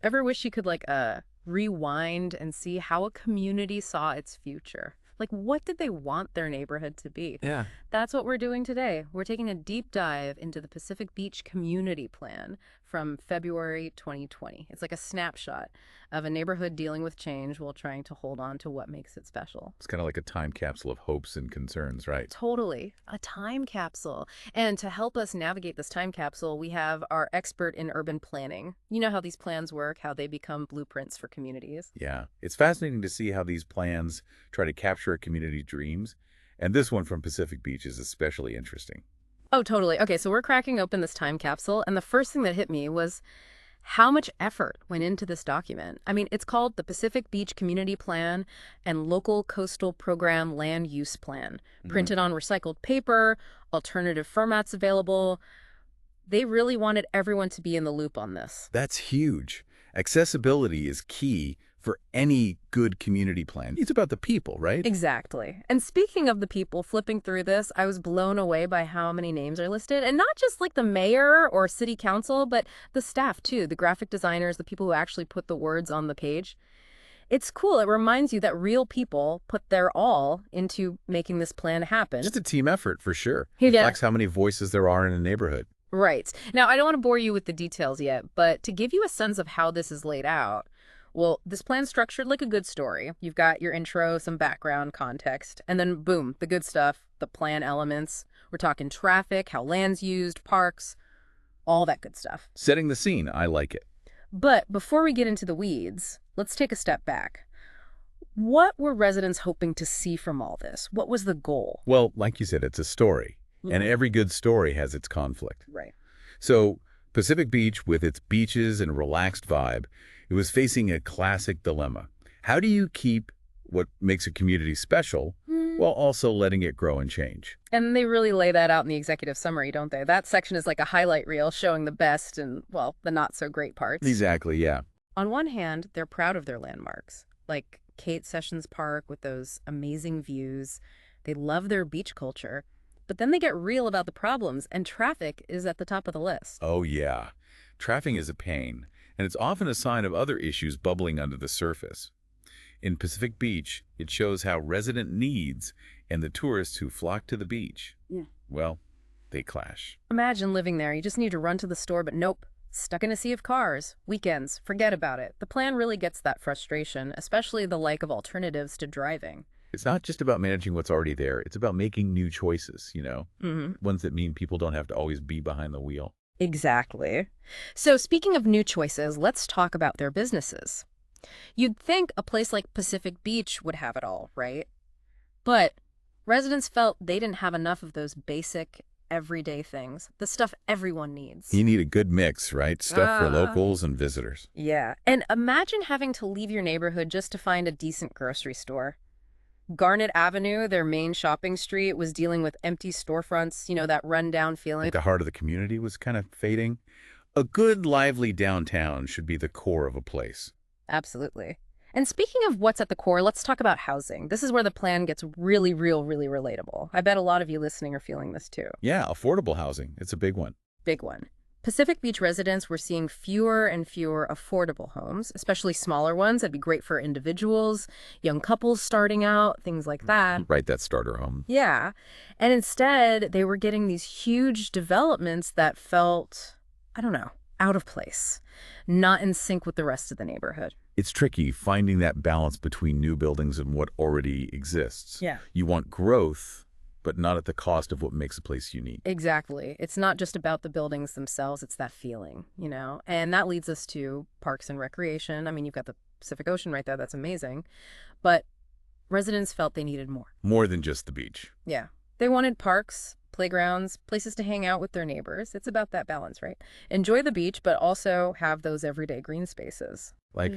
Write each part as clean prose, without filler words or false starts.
Ever wish you could rewind and see how a community saw its future? Like, what did they want their neighborhood to be? Yeah. That's what we're doing today. We're taking a deep dive into the Pacific Beach Community Plan from February 2020. It's like a snapshot of a neighborhood dealing with change while trying to hold on to what makes it special. It's kind of like a time capsule of hopes and concerns, right? Totally. A time capsule. And to help us navigate this time capsule, we have our expert in urban planning. You know how these plans work, how they become blueprints for communities. Yeah. It's fascinating to see how these plans try to capture a community's dreams. And this one from Pacific Beach is especially interesting. Oh, totally. Okay, so we're cracking open this time capsule, and the first thing that hit me was how much effort went into this document. I mean, it's called the Pacific Beach Community Plan and Local Coastal Program Land Use Plan, Mhm. printed on recycled paper, alternative formats available. They really wanted everyone to be in the loop on this. That's huge. Accessibility is key for any good community plan. It's about the people, right? Exactly. And speaking of the people flipping through this, I was blown away by how many names are listed. And not just like the mayor or city council, but the staff too, the graphic designers, the people who actually put the words on the page. It's cool. It reminds you that real people put their all into making this plan happen. Just a team effort for sure. Yeah. Reflects how many voices there are in a neighborhood. Right. Now, I don't want to bore you with the details yet, but to give you a sense of how this is laid out, well, this plan's structured like a good story. You've got your intro, some background context, and then boom, the good stuff, the plan elements. We're talking traffic, how land's used, parks, all that good stuff. Setting the scene, I like it. But before we get into the weeds, let's take a step back. What were residents hoping to see from all this? What was the goal? Well, like you said, it's a story. And Mhm. every good story has its conflict. Right. So Pacific Beach, with its beaches and relaxed vibe, it was facing a classic dilemma. How do you keep what makes a community special while also letting it grow and change? And they really lay that out in the executive summary, don't they? That section is like a highlight reel showing the best and, well, the not so great parts. Exactly, yeah. On one hand, they're proud of their landmarks, like Kate Sessions Park with those amazing views. They love their beach culture. But then they get real about the problems, and traffic is at the top of the list. Oh, yeah. Traffic is a pain, and it's often a sign of other issues bubbling under the surface. In Pacific Beach, it shows how resident needs and the tourists who flock to the beach, Yeah. well, they clash. Imagine living there. You just need to run to the store, but nope. Stuck in a sea of cars. Weekends. Forget about it. The plan really gets that frustration, especially the like of alternatives to driving. It's not just about managing what's already there. It's about making new choices, Mm-hmm. ones that mean people don't have to always be behind the wheel. Exactly. So speaking of new choices, let's talk about their businesses. You'd think a place like Pacific Beach would have it all, right? But residents felt they didn't have enough of those basic, everyday things, the stuff everyone needs. You need a good mix, right? Stuff for Ah. locals and visitors. Yeah. And imagine having to leave your neighborhood just to find a decent grocery store. Garnet Avenue, their main shopping street, was dealing with empty storefronts, that rundown feeling. Like the heart of the community was kind of fading. A good, lively downtown should be the core of a place. Absolutely. And speaking of what's at the core, let's talk about housing. This is where the plan gets really real, really relatable. I bet a lot of you listening are feeling this too. Yeah, affordable housing. It's a big one. Big one. Pacific Beach residents were seeing fewer and fewer affordable homes, especially smaller ones that'd be great for individuals, young couples starting out, things like that. Right, that starter home. Yeah. And instead, they were getting these huge developments that felt, I don't know, out of place, not in sync with the rest of the neighborhood. It's tricky finding that balance between new buildings and what already exists. Yeah. You want growth, but not at the cost of what makes a place unique. Exactly. It's not just about the buildings themselves, it's that feeling. And that leads us to parks and recreation. I mean, you've got the Pacific Ocean right there. That's amazing. But residents felt they needed more. More than just the beach. Yeah. They wanted parks, playgrounds, places to hang out with their neighbors. It's about that balance, right? Enjoy the beach, but also have those everyday green spaces. Like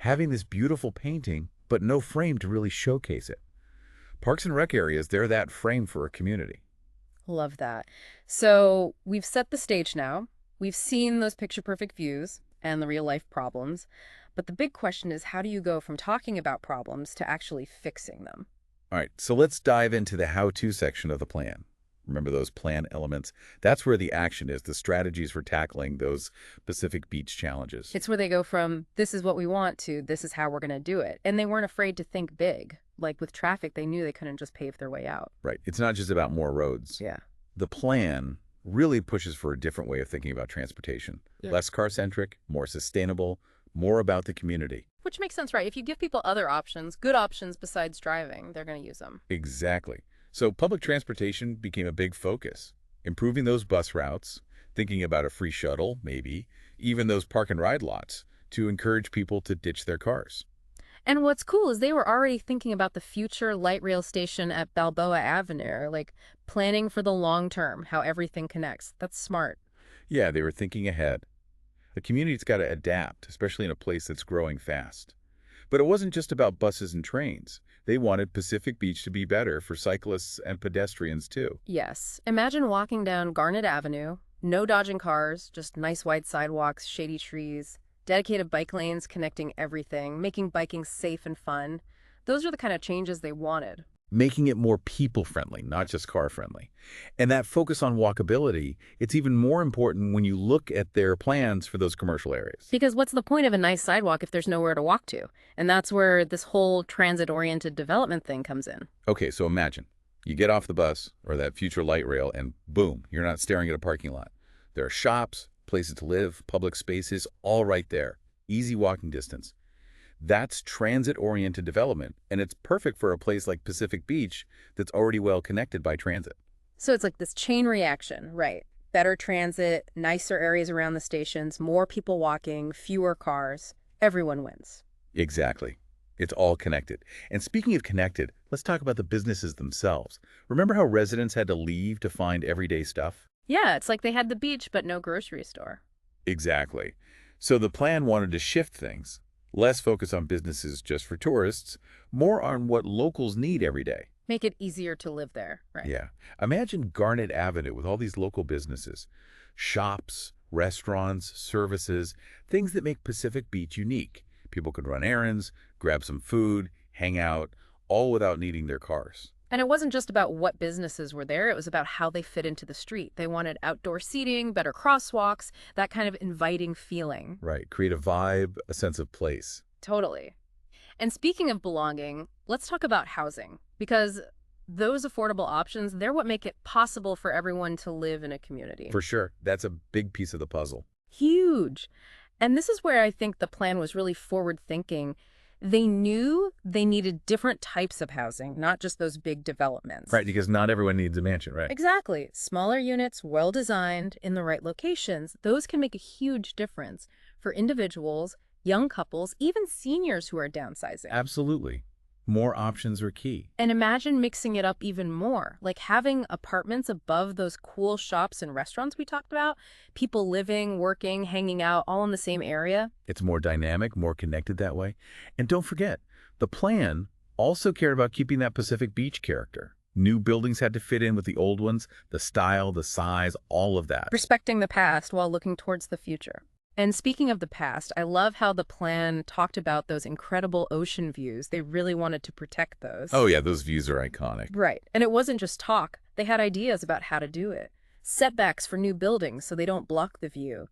having this beautiful painting, but no frame to really showcase it. Parks and rec areas, they're that frame for a community. Love that. So we've set the stage now. We've seen those picture-perfect views and the real-life problems. But the big question is, how do you go from talking about problems to actually fixing them? All right, so let's dive into the how-to section of the plan. Remember those plan elements? That's where the action is, the strategies for tackling those Pacific Beach challenges. It's where they go from, this is what we want, to this is how we're going to do it. And they weren't afraid to think big. Like with traffic, they knew they couldn't just pave their way out. Right. It's not just about more roads. Yeah. The plan really pushes for a different way of thinking about transportation. Yeah. Less car-centric, more sustainable, more about the community. Which makes sense, right? If you give people other options, good options besides driving, they're going to use them. Exactly. So public transportation became a big focus. Improving those bus routes, thinking about a free shuttle, maybe, even those park and ride lots to encourage people to ditch their cars. And what's cool is they were already thinking about the future light rail station at Balboa Avenue, like planning for the long term, how everything connects. That's smart. Yeah, they were thinking ahead. The community's got to adapt, especially in a place that's growing fast. But it wasn't just about buses and trains. They wanted Pacific Beach to be better for cyclists and pedestrians, too. Yes. Imagine walking down Garnet Avenue, no dodging cars, just nice wide sidewalks, shady trees, dedicated bike lanes connecting everything, making biking safe and fun. Those are the kind of changes they wanted. Making it more people-friendly, not just car-friendly. And that focus on walkability, it's even more important when you look at their plans for those commercial areas. Because what's the point of a nice sidewalk if there's nowhere to walk to? And that's where this whole transit-oriented development thing comes in. Okay, so imagine you get off the bus or that future light rail and boom, you're not staring at a parking lot. There are shops, places to live, public spaces, all right there. Easy walking distance. That's transit-oriented development, and it's perfect for a place like Pacific Beach that's already well connected by transit. So it's like this chain reaction, right? Better transit, nicer areas around the stations, more people walking, fewer cars. Everyone wins. Exactly. It's all connected. And speaking of connected, let's talk about the businesses themselves. Remember how residents had to leave to find everyday stuff? Yeah, it's like they had the beach, but no grocery store. Exactly. So the plan wanted to shift things. Less focus on businesses just for tourists, more on what locals need every day. Make it easier to live there, right? Yeah. Imagine Garnet Avenue with all these local businesses, shops, restaurants, services, things that make Pacific Beach unique. People could run errands, grab some food, hang out, all without needing their cars. And it wasn't just about what businesses were there, it was about how they fit into the street. They wanted outdoor seating, better crosswalks, that kind of inviting feeling. Right. Create a vibe, a sense of place. Totally. And speaking of belonging, let's talk about housing. Because those affordable options, they're what make it possible for everyone to live in a community. For sure. That's a big piece of the puzzle. Huge. And this is where I think the plan was really forward-thinking. They knew they needed different types of housing, not just those big developments. Right, because not everyone needs a mansion, right? Exactly. Smaller units, well-designed, in the right locations, those can make a huge difference for individuals, young couples, even seniors who are downsizing. Absolutely. More options are key. And imagine mixing it up even more, like having apartments above those cool shops and restaurants we talked about, people living, working, hanging out, all in the same area. It's more dynamic, more connected that way. And don't forget, the plan also cared about keeping that Pacific Beach character. New buildings had to fit in with the old ones, the style, the size, all of that. Respecting the past while looking towards the future. And speaking of the past, I love how the plan talked about those incredible ocean views. They really wanted to protect those. Oh yeah, those views are iconic. Right. And it wasn't just talk. They had ideas about how to do it. Setbacks for new buildings so they don't block the view.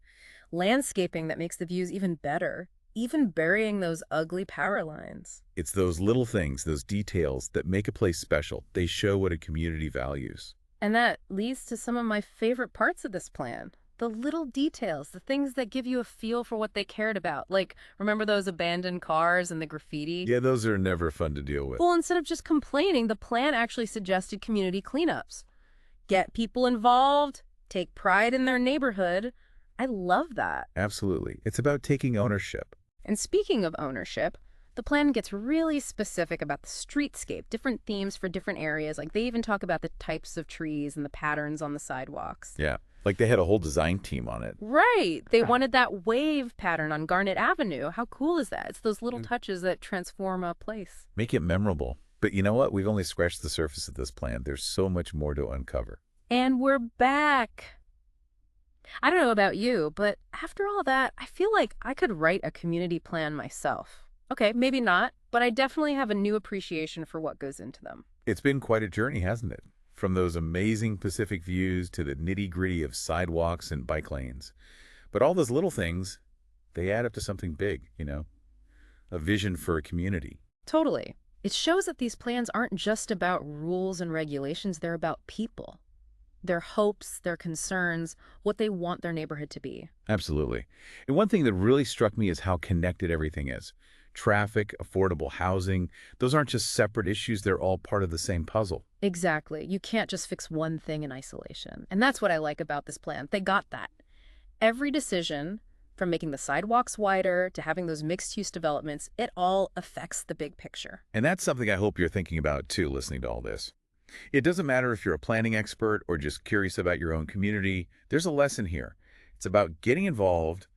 Landscaping that makes the views even better. Even burying those ugly power lines. It's those little things, those details that make a place special. They show what a community values. And that leads to some of my favorite parts of this plan. The little details, the things that give you a feel for what they cared about. Like, remember those abandoned cars and the graffiti? Yeah, those are never fun to deal with. Well, instead of just complaining, the plan actually suggested community cleanups. Get people involved, take pride in their neighborhood. I love that. Absolutely. It's about taking ownership. And speaking of ownership, the plan gets really specific about the streetscape, different themes for different areas. Like, they even talk about the types of trees and the patterns on the sidewalks. Yeah. Like they had a whole design team on it. Right. They wanted that wave pattern on Garnet Avenue. How cool is that? It's those little touches that transform a place. Make it memorable. But you know what? We've only scratched the surface of this plan. There's so much more to uncover. And we're back. I don't know about you, but after all that, I feel like I could write a community plan myself. Okay, maybe not, but I definitely have a new appreciation for what goes into them. It's been quite a journey, hasn't it? from those amazing Pacific views to the nitty-gritty of sidewalks and bike lanes. But all those little things, they add up to something big, a vision for a community. Totally. It shows that these plans aren't just about rules and regulations, they're about people. Their hopes, their concerns, what they want their neighborhood to be. Absolutely. And one thing that really struck me is how connected everything is. Traffic, affordable housing, those aren't just separate issues, they're all part of the same puzzle. Exactly. You can't just fix one thing in isolation. And that's what I like about this plan. They got that. Every decision, from making the sidewalks wider to having those mixed-use developments, it all affects the big picture. And that's something I hope you're thinking about too, listening to all this. It doesn't matter if you're a planning expert or just curious about your own community, there's a lesson here. It's about getting involved,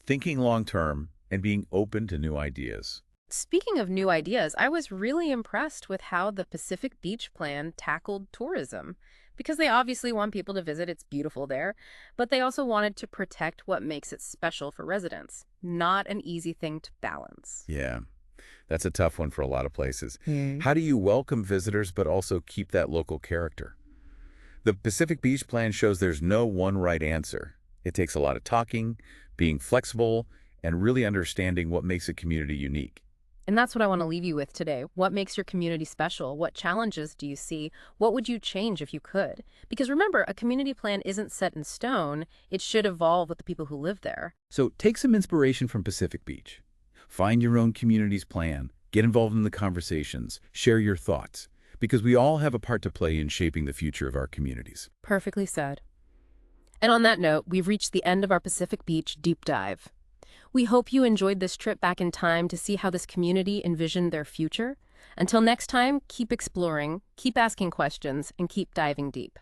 thinking long-term, and being open to new ideas. Speaking of new ideas, I was really impressed with how the Pacific Beach Plan tackled tourism. Because they obviously want people to visit, it's beautiful there, but they also wanted to protect what makes it special for residents. Not an easy thing to balance. Yeah, that's a tough one for a lot of places. Hmm. How do you welcome visitors but also keep that local character? The Pacific Beach Plan shows there's no one right answer. It takes a lot of talking, being flexible, and really understanding what makes a community unique. And that's what I want to leave you with today. What makes your community special? What challenges do you see? What would you change if you could? Because remember, a community plan isn't set in stone. It should evolve with the people who live there. So take some inspiration from Pacific Beach. Find your own community's plan, get involved in the conversations, share your thoughts, because we all have a part to play in shaping the future of our communities. Perfectly said. And on that note, we've reached the end of our Pacific Beach deep dive. We hope you enjoyed this trip back in time to see how this community envisioned their future. Until next time, keep exploring, keep asking questions, and keep diving deep.